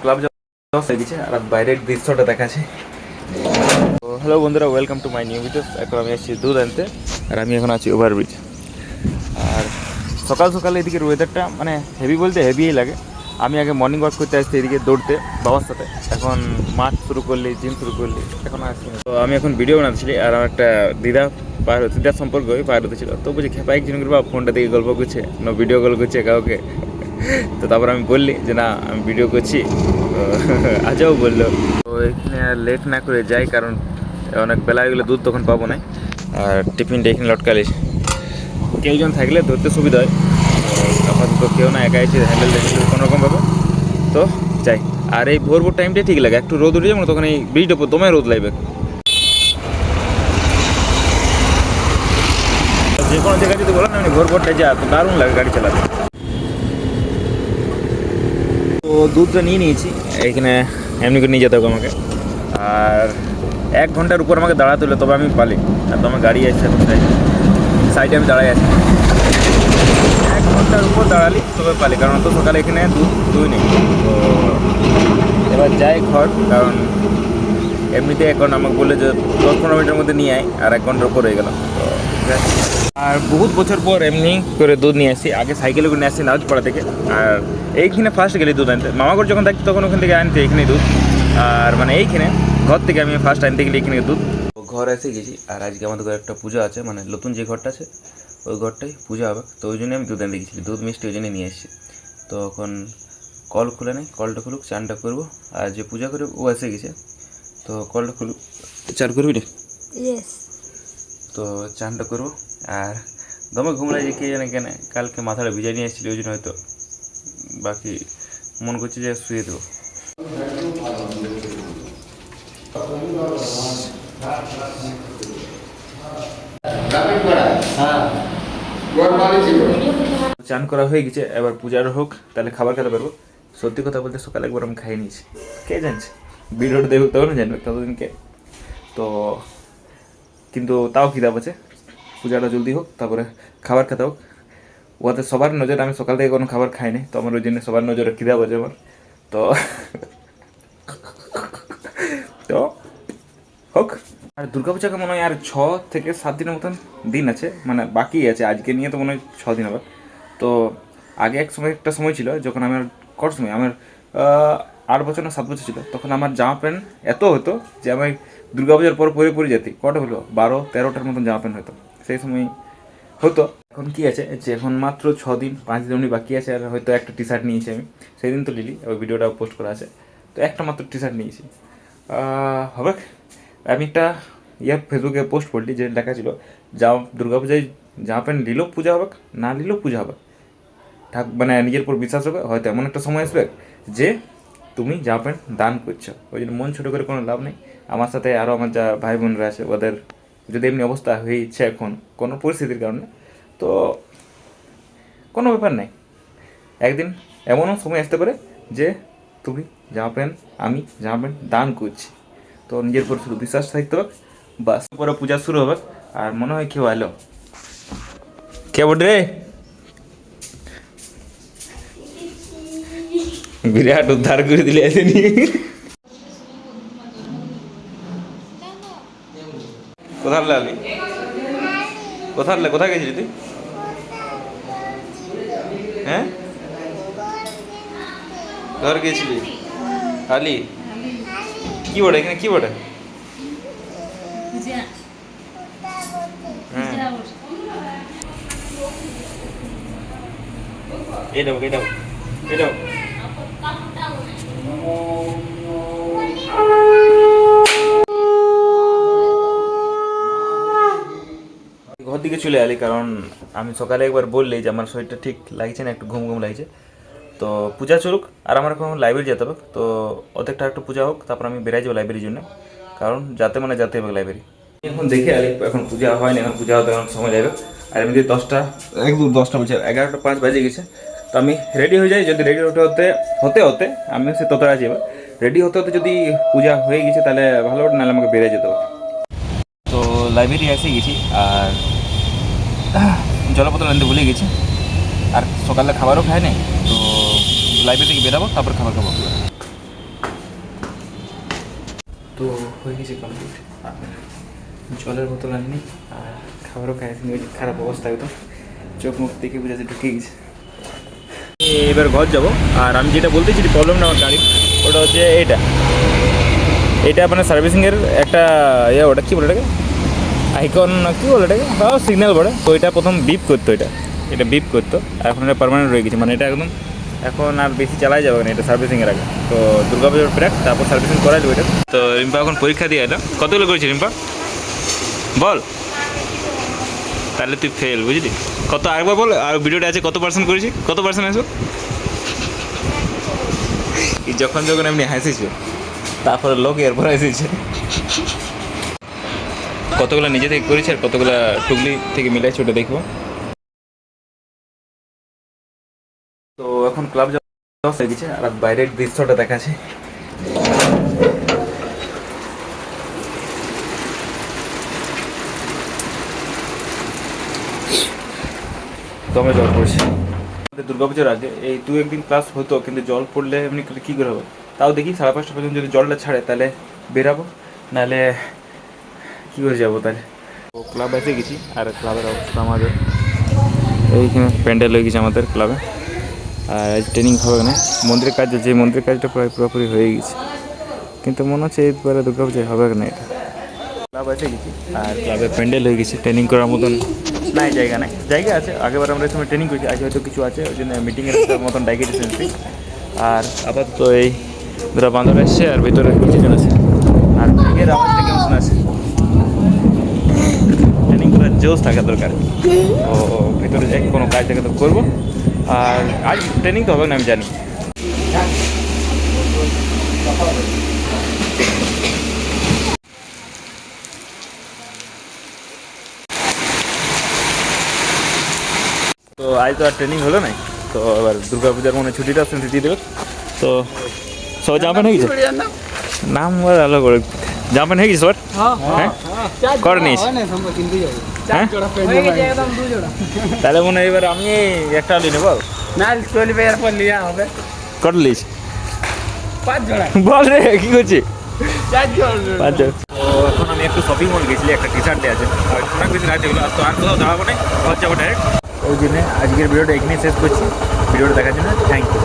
Club যাওয়া হয়ে গেছে আর বাইরের দৃশ্যটা দেখাচ্ছে। তো হ্যালো বন্ধুরা, welcome to my new video. এখন আমি আসছি দুধ আনতে আর আমি এখন আছি ওভারব্রিজ। আর সকাল সকালে এদিকের ওয়েদারটা মানে হেভি বলতে হেভিই লাগে। আমি আগে মর্নিং ওয়াক করতে আসছি এদিকে দৌড়তে বাবার সাথে, এখন মাঠ শুরু করলি, জিম শুরু করলি, এখন আসছি। তো আমি এখন ভিডিও বানাচ্ছিলি আর আমার একটা দিদার সম্পর্ক পার হতে ছিল। তো বুঝি খেপা একজন করবা ফোনটা দিকে গল্প করছে না ভিডিও কল করছে কাউকে। তো তারপর আমি বললি যে না আমি ভিডিও করছি, তো আজও বললো। তো এখানে আর লেট না করে যাই, কারণ অনেক বেলা হয়ে গেলে দুধ তখন পাবো না। আর টিফিনটা এখানে লটকালিস, কেউজন থাকলে ধরতে সুবিধা হয়। আপাতত কেউ না, একা এসে হ্যান্ডেল দেখে কোনোরকমভাবে তো যাই। আর এই ভোর ভোর টাইমটাই ঠিক লাগে, একটু রোদ উঠে যাবো না তখন এই ব্রিজটার উপর দমে রোদ লাগবে। যে কোনো জায়গায় যদি বলো না আমি ভোর ভোরটাই যা, তো দারুণ লাগে গাড়ি চালাতে। তো দুধটা নিয়ে নিয়েছি, এইখানে এমনি করে নিয়ে যেতে হবে আমাকে। আর 1 ঘন্টার উপর আমাকে দাঁড়াতে হলে তবে আমি পালি। আর তো আমার গাড়ি আসছে এখন সাইডে আমি দাঁড়াই আছি। 1 ঘন্টার উপর দাঁড়ালি তবে পালি, কারণ তো সকালে এখানে দুধ দুই নেই। তো এবার যাই ঘর, কারণ এমনিতে এখন আমাকে বললে যে 10-15 মিনিটের মধ্যে নিয়ে আয়, আর 1 ঘন্টার উপর হয়ে গেল। তো আর বহুত বছর পর এমনি করে দুধ নিয়ে আসি। আগে সাইকেলে করে নিয়ে আসছি নাজপাড়া থেকে, আর এইখানে ফার্স্ট গেলি দুধ আনতে। মামাগর যখন থাকতো তখন ওখান থেকে আনতে এইখানেই দুধ। আর মানে এইখানে ঘর থেকে আমি ফার্স্ট আনতে গেলে এইখানে দুধ। ঘর এসে গেছি, আর আজকে আমাদের ঘরে একটা পূজা আছে, মানে নতুন যে ঘরটা আছে ওই ঘরটাই পূজা হবে। তো ওই জন্য আমি দুধ আনতে গেছি, দুধ মিষ্টি ওই জন্য নিয়ে এসেছি। তো এখন কল খুলে নেই, কলটা খুলুক, চানটা করবো। আর যে পূজা করে ও এসে গেছে, তো কলটা খুলুক, চান করবি রে। তো চানটা করবো। আর দমে ঘুমলাই যে কে জানে কেন কালকে মাথাটা ভিজা নিয়ে এসেছিলো, ওই জন্য হয়তো। বাকি মন করছে যে শুয়ে দেবো। চান করা হয়ে গেছে, এবার পূজার হোক তাহলে খাবার খেতে পারবো। সত্যি কথা বলতে সকালে একবার আমি খাই নিয়েছি, কে জানছে ভিডিওটা দেখুক তখন জানবে ততদিনকে। তো কিন্তু তাও খিদা আছে, পূজাটা জলদি হোক তারপরে খাবার খেতে হোক। ওতে সবার নজর, আমি সকাল থেকে কোনো খাবার খাইনি, তো আমার ওই জন্য সবার নজরে খিদা বাজে আমার। তো তো হোক। আর দুর্গাপূজাকে মনে হয় আর 6 থেকে 7 দিনের মতন দিন আছে, মানে বাকি আছে। আজকে নিয়ে তো মনে হয় 6 দিন হবে। তো আগে একটা সময় ছিল যখন আমার সময় আমার 8 বছর না 7 বছর ছিল, তখন আমার জামা প্যান্ট এত হতো যে আমি দুর্গাপূজার পর পরে যেতি কটা হলো 12-13টার মতন জামা প্যান্ট হতো সেই সময় হতো। এখন কি আছে যে এখন মাত্র 6 দিন 5 দিন এমনি বাকি আছে, আর হয়তো একটা টি শার্ট নিয়েছি আমি, সেই দিন তো লিলি ওই ভিডিওটা পোস্ট করা আছে। তো একটা মাত্র টি শার্ট নিয়েছি, হবে। আমি একটা ফেসবুকে পোস্ট করলি যে লেখা ছিল দুর্গাপূজায় জামা প্যান্ট নিলেও পূজা হবে, না নিলেও পূজা হবে। মানে নিজের উপর বিশ্বাস হবে, হয়তো এমন একটা সময় আসবে যে তুমি জামা প্যান্ট দান করছো। ওই জন্য মন ছোটো করে কোনো লাভ নেই। আমার সাথে আরও আমার যা ভাই বোনরা আছে ওদের যদি এমনি অবস্থা হয়েছে এখন কোনো পরিস্থিতির কারণে, তো কোনো ব্যাপার নেই, একদিন এমনও সময় আসতে পারে যে তুমি আমি জামা প্যান্ট দান করছি। তো নিজের উপর শুধু বিশ্বাস থাকতে হবে, বাস। পরে পূজা শুরু হবে। আর মনে হয় কেউ এলো, কে বল রে, বিরাট উদ্ধার করে দিলে এসে নিয়ে। কোথায় লালি, কোথায় গেছিলি তুই? হ্যাঁ ঘর গেছিলি আলি? কি বটে এখানে, কি বটে? হ্যাঁ এটাও এটাও এটাও ঘর দিকে চলে এলি, কারণ আমি সকালে একবার বললি যে আমার শরীরটা ঠিক লাগছে না, একটু ঘুম ঘুম লাগছে। তো পূজা চলুক, আর আমার এখন লাইব্রেরি যেতে হবে। তো অর্ধেকটা একটু পূজা হোক, তারপর আমি বেরিয়ে যাবো লাইব্রেরির জন্য, কারণ যেতে হবে লাইব্রেরি। এখন দেখে আলি, এখন পূজা হয়নি, এখন পূজা হতে এখন সময় যাবে। আর এমনি 10টা বলছে 11:05 বাজে গেছে। তো আমি রেডি হয়ে যাই, যদি রেডি হতে হতে আমি সে ততটা যাবো। রেডি হতে হতে যদি পূজা হয়ে গেছে তাহলে ভালো, নাহলে আমাকে বেরিয়ে যেতে হবে। তো লাইব্রেরি এসে গেছি, আর জলপত্র আনতে ভুলে গেছি, আর সকালে খাবারও খাই নাই। তো লাইব্রেরি থেকে বেরাবো, তারপর খাবার খাবো। তো হয়ে গেছে কমপ্লিট। আর জলের বোতল আনিনি, আর খাবারও খাইনি, খারাপ অবস্থা একদম, চোখ মুখ দেখে বুঝাতে ঢুকে গেছে। এবার ঘর যাব। আর আমি যেটা বলতেছি প্রবলেমটা আমার গাড়ির, ওটা হচ্ছে এটা মানে সার্ভিসিংয়ের একটা ওটা কী বলে এটাকে, আইকন কী বলে এটাকে, সিগন্যাল বলে। তো এটা প্রথম বিপ করতো, এটা বিপ করতো, আর এখন এটা পার্মানেন্ট রয়ে গেছে, মানে এটা একদম এখন আর বেশি চালাই যাবে না এটা সার্ভিসিংয়ের আগে। তো দুর্গাপুজোর প্রাক তারপর সার্ভিসিং করাই দেবো এটা। তো রিম্পা এখন পরীক্ষা দিয়ে এলো। কতগুলো করেছি রিম্পা বল? তাহলে তুই ফেল, বুঝলি? কত আরেকবার বল, আর ভিডিওটা আছে কত পার্সেন্ট করেছি, কত পার্সেন্ট আসো? যখন এমনি হাসিস, তারপরে লোক এরপর হাসিছে। কতগুলো নিজে থেকে করেছি আর কতগুলো টুকলি থেকে মিলাইছি ওটা দেখবো। তো এখন ক্লাব যাওয়া হয়ে গেছে, আর বাইরের দৃশ্যটা দেখাচ্ছে। দমে জল পড়ছে। দুর্গাপুজোর আগে এই 2-1 দিন ক্লাস হতো, কিন্তু জল পড়লে এমনি কী করে হবে? তাও দেখি 5:30 পর্যন্ত যদি জলটা ছাড়ে তাহলে বেরাবো, নাহলে কী করে যাবো তাহলে। তো ক্লাব এসে গেছি, আর ক্লাবের অবস্থা আমাদের এইখানে প্যান্ডেল হয়ে গেছে আমাদের ক্লাবে। আর আজ ট্রেনিং হবে না, মন্দিরের কাজ, যে মন্দিরের কাজটা প্রায় পুরোপুরি হয়ে গেছে, কিন্তু মনে হচ্ছে এইবারে দুর্গাপুজোয় হবে না এটা। ক্লাব এসে গেছি, আর ক্লাবে প্যান্ডেল হয়ে গেছে, ট্রেনিং করার মতন নাই, জায়গা আছে। আগেবার আমরা এই সময় ট্রেনিং করেছি, আজ হয়তো কিছু আছে, ওই জন্য মিটিংয়ের মতন ডাইকে দিয়েছি। আর আপাতত এই দুটো বান্দর আসছে, আর ভিতরে কিছুজন আছে, আর ব্যাগের আওয়াজটা কেমন শোনা আছে। ট্রেনিং করার জোশ থাকা দরকার। তো ভিতরে যাই, কোনো কাজ থাকে তো করবো। আর আজ ট্রেনিং তো হবে না আমি জানি। তো আজ তো আর ট্রেনিং হলো না, তো এবার দুর্গাপূজার মনে ছুটিটা দিয়ে দেবে। তো সবাই জামা প্যান্ট হয়ে গেছে, নাম আলো করে জামা প্যান্ট হয়ে গেছে সবার? হ্যাঁ করে নিস, হ্যাঁ তাহলে মনে হয় এবার আমি একটা নিয়ে নেবো না, করে নিস বল রে, কী করছি? তো এখন আমি একটু শপিং মল গেছিলি, একটা টি শার্ট আছে, আর অনেক বেশি রাত এগুলো, তো আর কোথাও দাঁড়াবো না, ঘর যাবো ডাইরেক্ট। ওই জন্য আজকের ভিডিওটা এখানেই শেষ করছি। ভিডিওটা দেখার জন্য থ্যাংক ইউ।